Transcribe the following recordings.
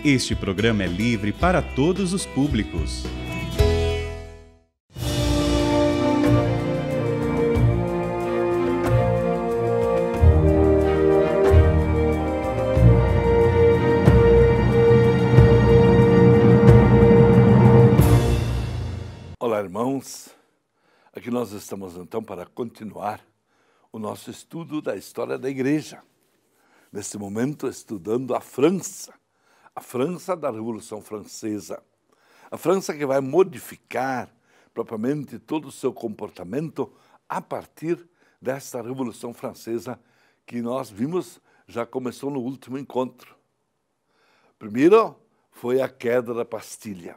Este programa é livre para todos os públicos. Olá, irmãos. Aqui nós estamos então para continuar o nosso estudo da história da Igreja. Neste momento, estudando a França da Revolução Francesa. A França que vai modificar propriamente todo o seu comportamento a partir desta Revolução Francesa que nós vimos já começou no último encontro. Primeiro foi a queda da Bastilha.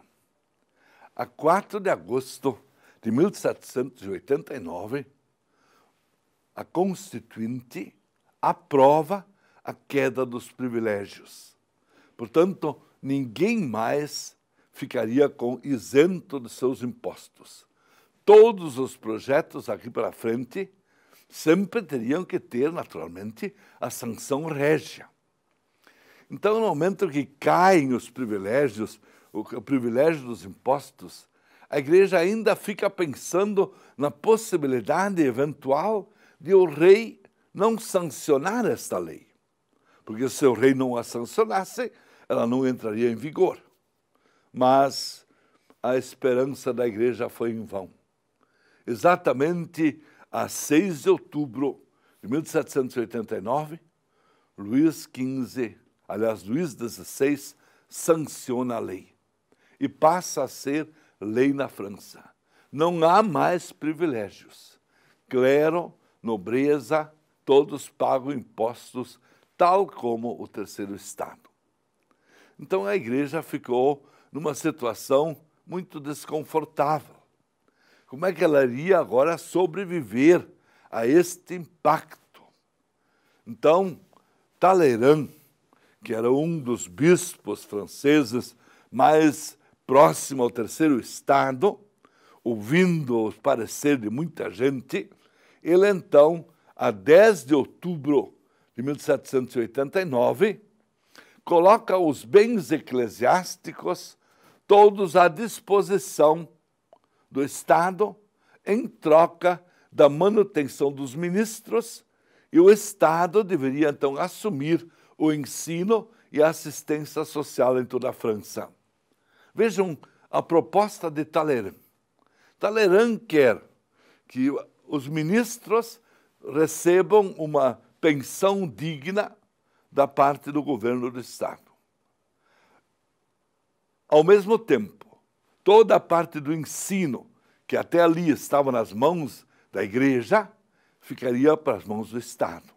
A 4 de agosto de 1789, a Constituinte aprova a queda dos privilégios. Portanto, ninguém mais ficaria isento de seus impostos. Todos os projetos aqui para frente sempre teriam que ter, naturalmente, a sanção régia. Então, no momento que caem os privilégios, o privilégio dos impostos, a Igreja ainda fica pensando na possibilidade eventual de o rei não sancionar esta lei. Porque se o rei não a sancionasse, ela não entraria em vigor. Mas a esperança da Igreja foi em vão. Exatamente a 6 de outubro de 1789, Luís XVI sanciona a lei e passa a ser lei na França. Não há mais privilégios. Clero, nobreza, todos pagam impostos, tal como o terceiro Estado. Então a Igreja ficou numa situação muito desconfortável. Como é que ela iria agora sobreviver a este impacto? Então, Talleyrand, que era um dos bispos franceses mais próximo ao terceiro Estado, ouvindo o parecer de muita gente, ele então, a 10 de outubro de 1789, coloca os bens eclesiásticos todos à disposição do Estado em troca da manutenção dos ministros, e o Estado deveria então assumir o ensino e a assistência social em toda a França. Vejam a proposta de Talleyrand. Talleyrand quer que os ministros recebam uma pensão digna da parte do governo do Estado. Ao mesmo tempo, toda a parte do ensino, que até ali estava nas mãos da Igreja, ficaria para as mãos do Estado.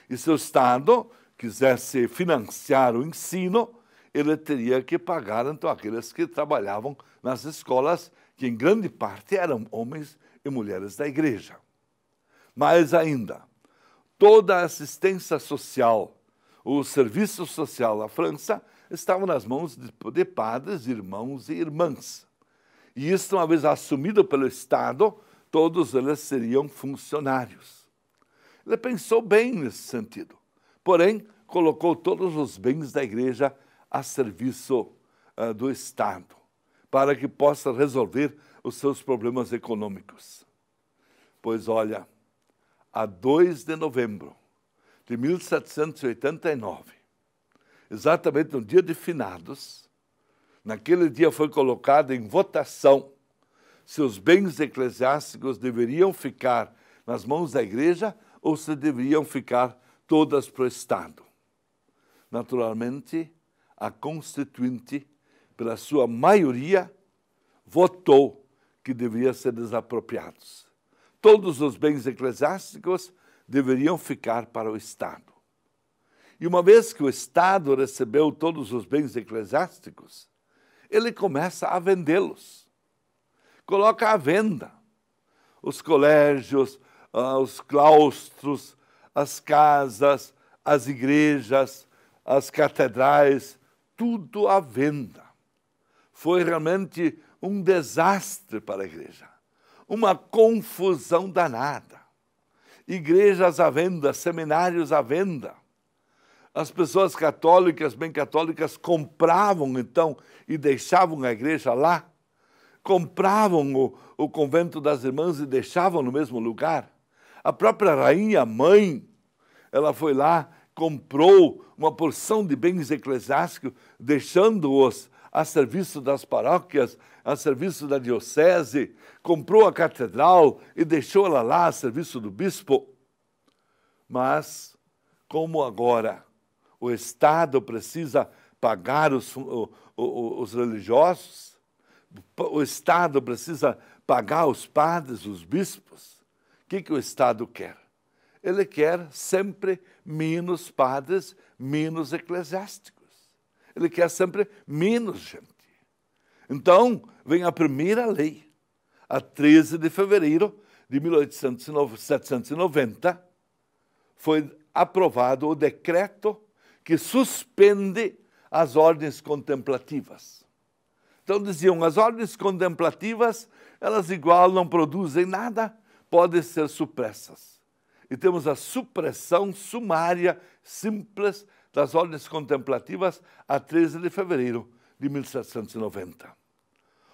E se o Estado quisesse financiar o ensino, ele teria que pagar, então, aqueles que trabalhavam nas escolas, que em grande parte eram homens e mulheres da Igreja. Mais ainda, toda a assistência social, o serviço social da França, estava nas mãos de padres, irmãos e irmãs. E isso, uma vez assumido pelo Estado, todos eles seriam funcionários. Ele pensou bem nesse sentido, porém, colocou todos os bens da Igreja a serviço do Estado, para que possa resolver os seus problemas econômicos. Pois olha, a 2 de novembro de 1789, exatamente no dia de finados, naquele dia foi colocado em votação se os bens eclesiásticos deveriam ficar nas mãos da Igreja ou se deveriam ficar todas para o Estado. Naturalmente, a Constituinte, pela sua maioria, votou que deveriam ser desapropriados. Todos os bens eclesiásticos deveriam ficar para o Estado. E uma vez que o Estado recebeu todos os bens eclesiásticos, ele começa a vendê-los. Coloca à venda os colégios, os claustros, as casas, as igrejas, as catedrais, tudo à venda. Foi realmente um desastre para a Igreja, uma confusão danada. igrejas à venda, seminários à venda. As pessoas católicas, bem católicas, compravam então e deixavam a igreja lá, compravam o convento das irmãs e deixavam no mesmo lugar. A própria rainha mãe, ela foi lá, comprou uma porção de bens eclesiásticos, deixando-os a serviço das paróquias, a serviço da diocese, comprou a catedral e deixou ela lá a serviço do bispo. Mas, como agora o Estado precisa pagar os religiosos, o Estado precisa pagar os padres, os bispos, o que o Estado quer? Ele quer sempre menos padres, menos eclesiásticos. Ele quer sempre menos gente. Então, vem a primeira lei, a 13 de fevereiro de 1790, foi aprovado o decreto que suspende as ordens contemplativas. Então diziam, as ordens contemplativas, elas igual não produzem nada, podem ser supressas. E temos a supressão sumária, simples, das ordens contemplativas a 13 de fevereiro de 1790.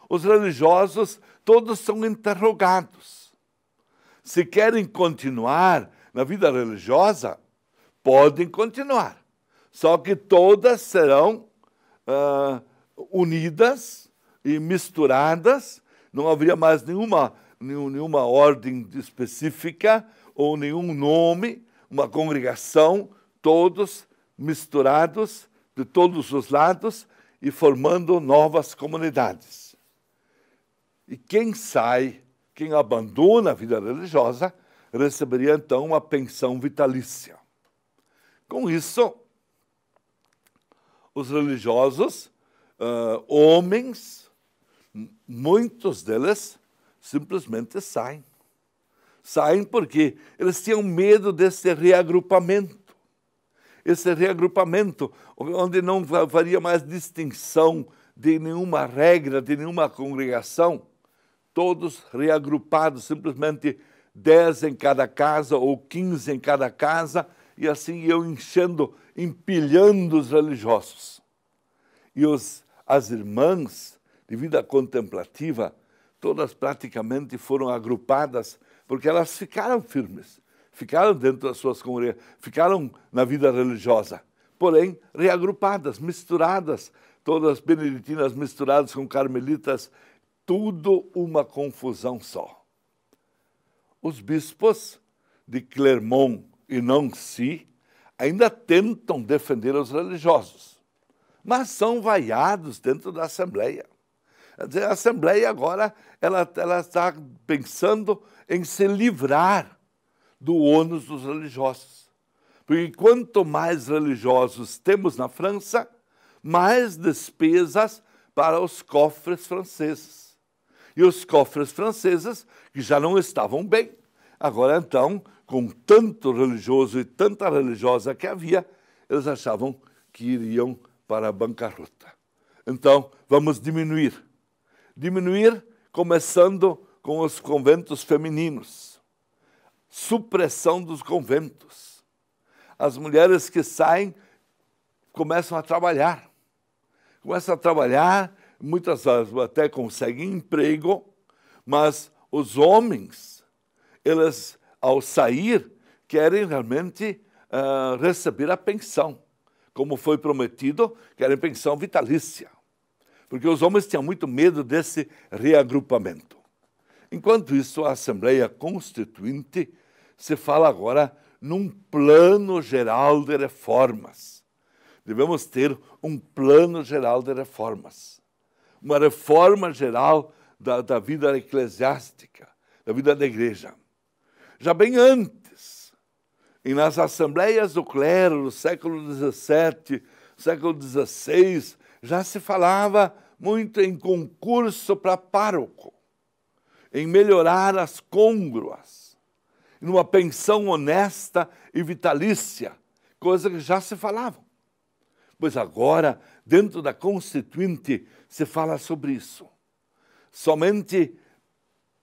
Os religiosos todos são interrogados. Se querem continuar na vida religiosa, podem continuar. Só que todas serão unidas e misturadas, não haveria mais nenhuma ordem específica ou nenhum nome, uma congregação, todos misturados de todos os lados e formando novas comunidades. E quem sai, quem abandona a vida religiosa, receberia então uma pensão vitalícia. Com isso, os religiosos, homens, muitos deles simplesmente saem. Saem porque eles tinham medo desse reagrupamento. Esse reagrupamento, onde não faria mais distinção de nenhuma regra, de nenhuma congregação, todos reagrupados, simplesmente 10 em cada casa ou 15 em cada casa, e assim iam enchendo, empilhando os religiosos. E as irmãs de vida contemplativa, todas praticamente foram agrupadas, porque elas ficaram firmes, ficaram dentro das suas congregações, ficaram na vida religiosa, porém reagrupadas, misturadas, todas beneditinas misturadas com carmelitas, tudo uma confusão só. Os bispos de Clermont e Nancy ainda tentam defender os religiosos, mas são vaiados dentro da Assembleia. Quer dizer, a Assembleia agora ela está pensando em se livrar do ônus dos religiosos. Porque quanto mais religiosos temos na França, mais despesas para os cofres franceses. E os cofres franceses, que já não estavam bem, agora então, com tanto religioso e tanta religiosa que havia, eles achavam que iriam para a bancarrota. Então, vamos diminuir. Diminuir começando com os conventos femininos. Supressão dos conventos. As mulheres que saem começam a trabalhar. Começam a trabalhar, muitas até conseguem emprego, mas os homens, eles, ao sair, querem realmente receber a pensão. Como foi prometido, querem pensão vitalícia. Porque os homens tinham muito medo desse reagrupamento. Enquanto isso, a Assembleia Constituinte se fala agora num plano geral de reformas. Devemos ter um plano geral de reformas. Uma reforma geral da vida eclesiástica, da vida da igreja. Já bem antes, e nas assembleias do clero, no século XVII, século XVI, já se falava muito em concurso para pároco, em melhorar as côngruas, numa pensão honesta e vitalícia, coisa que já se falava. Pois agora, dentro da Constituinte, se fala sobre isso. Somente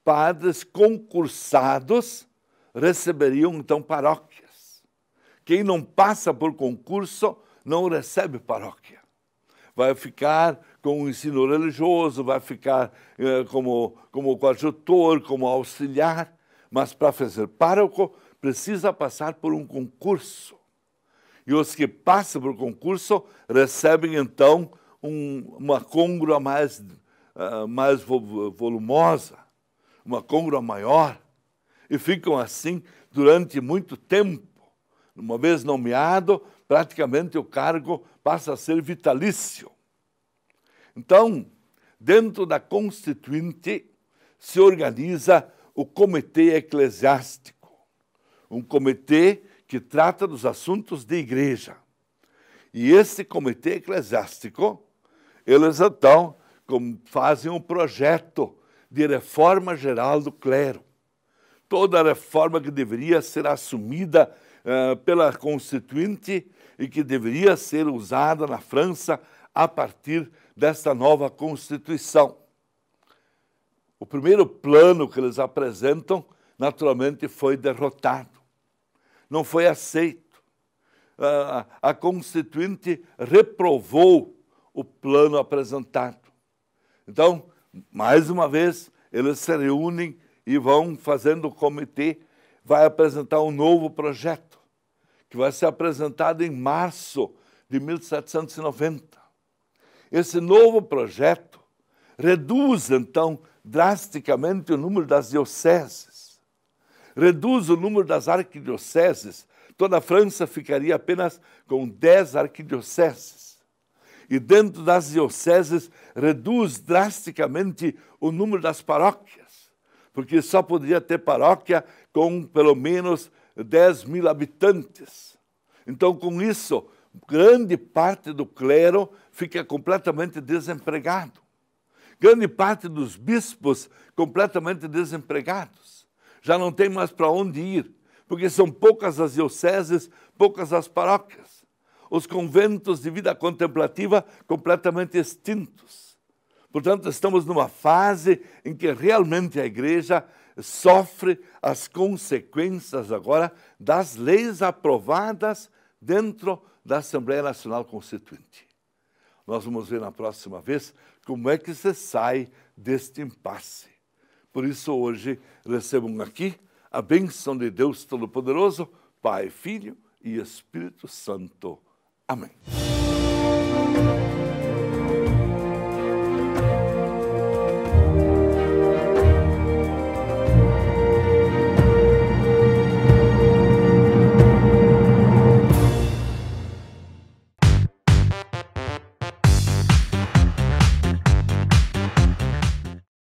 padres concursados receberiam então paróquias. Quem não passa por concurso não recebe paróquia. Vai ficar com o ensino religioso, vai ficar como coadjutor, como auxiliar, mas para fazer pároco precisa passar por um concurso. E os que passam por concurso recebem então uma côngrua mais volumosa, uma côngrua maior, e ficam assim durante muito tempo. Uma vez nomeado, praticamente o cargo passa a ser vitalício. Então, dentro da Constituinte, se organiza o Comitê Eclesiástico, um comitê que trata dos assuntos de igreja. E esse Comitê Eclesiástico, eles então fazem um projeto de reforma geral do clero. Toda a reforma que deveria ser assumida pela Constituinte e que deveria ser usada na França a partir desta nova Constituição. O primeiro plano que eles apresentam, naturalmente, foi derrotado. Não foi aceito. A Constituinte reprovou o plano apresentado. Então, mais uma vez, eles se reúnem e vão fazendo o comitê, vai apresentar um novo projeto, que vai ser apresentado em março de 1790. Esse novo projeto reduz, então, drasticamente o número das dioceses, reduz o número das arquidioceses. Toda a França ficaria apenas com 10 arquidioceses. E dentro das dioceses reduz drasticamente o número das paróquias, porque só poderia ter paróquia com pelo menos 10.000 habitantes. Então, com isso, grande parte do clero fica completamente desempregado. Grande parte dos bispos completamente desempregados. Já não tem mais para onde ir, porque são poucas as dioceses, poucas as paróquias. Os conventos de vida contemplativa completamente extintos. Portanto, estamos numa fase em que realmente a igreja sofre as consequências agora das leis aprovadas dentro da Assembleia Nacional Constituinte. Nós vamos ver na próxima vez como é que se sai deste impasse. Por isso, hoje, recebam aqui a bênção de Deus Todo-Poderoso, Pai, Filho e Espírito Santo. Amém.